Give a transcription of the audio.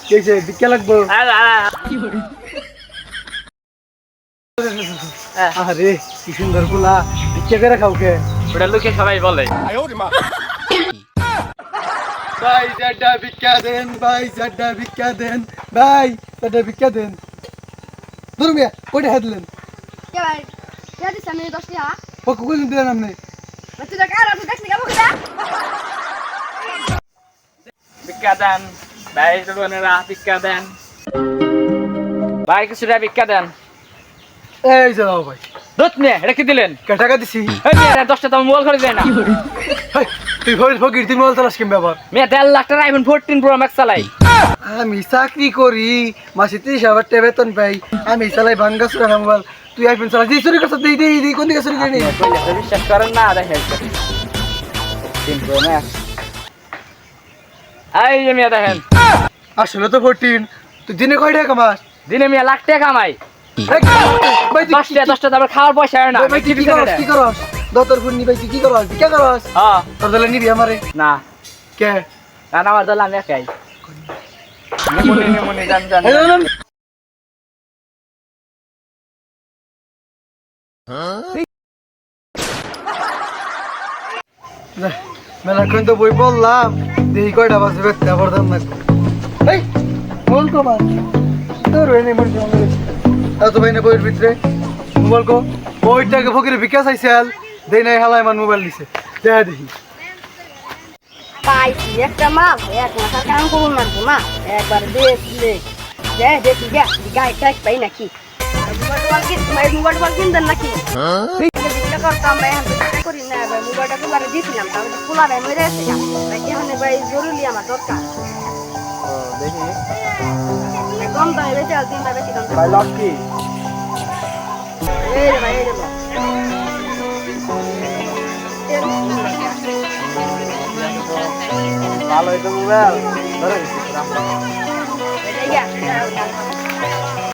কেছে ভিক্ষা লাগবো আরে কি সুন্দর পোলা ভিক্ষা করে খাও কে ওটা লোকে সবাই বলে ভাই চারটা ভিক্ষা দেন ভাই চারটা ভিক্ষা দেন ভাই চারটা ভিক্ষা দেন ধরুন মিয়া কয়টা হাত দিলেন কে ভাই কে দিছ আমি 10 টাকা পক্কু কইলেন দিলেন আপনি তুই তো কার আছে দেখলি কেমন কথা ভিক্ষা দেন ভাই বোনেরা ভিক্ষা দেন ভাই কিছুটা ভিক্ষা দেন এই যে দাও ভাই দুধ নিয়ে এটা কি দিলেন কে টাকা দিছি এই মেয়ে 10 টাকা মোবাইল করে দেয় না হেই, তুই ভয় ফকির তুই মোবাইল চালাস কেমন ব্যাপার মেয়ে 1.5 লাখ টাকা আইফোন 14 প্রো ম্যাক্স চালাই আমি চাকরি করি মাসে 30,000 টাকা বেতন পাই আমি চালাই ভাঙ্গা চুরা মোবাইল তুই আইফোন চালা যে চুরি করছিস দেই কোন দিকে চুরি করি বিশ্বাস করেন না দেখেন 14 প্রো ম্যাক্স এই যে মেয়ে দেখেন আসলে তো 14 তুই দিনে কয় টাকা কামাস দিনে মেয়ে লাখ টাকা কামাই ভাই 10 টাকা তারপর খাওয়ার পয়সা হয় না ভাই তুই কি করস কি করস দতর ফুন নি ভাই তুই কি করস কি করস হ্যাঁ তোর দলে নিবি আমারে না কে না আমার দল আমি একাই মনে জান জান এই জানেন মেলা কোন তো বই বললাম দেই কয়টা বাজে বেতে আবার দাম না এই বল তো মা তোর এনে মন জানো এত ভাই না বইয়ের ভিতরে মোবাইল কো ওইটাকে ফকিরে ভিক্ষা চাইছাল দেই নাই হালাই মান মোবাইল দিছে দেখা দেখি পাইছি একটা মা এক মাস কাম করুন না মা একবার দেখলে দেখি গাই টাইপ পাই নাকি মোবাইল কিনতেন নাকি ভিক্ষা করতাম ভাই এখন ভিক্ষা করি না ভাই মোবাইলটা খোলারে দিয়েছিলাম তাহলে খোলারে মেরে এসে ভাই এখানে ভাই জরুরি আমার দরকার দেখি কম দামে বেশি আর তিনটা বেশি দাম ভাই লাকি এই রে ভাই এই রে ভালো হইতো মোবাইল ধরে ভাই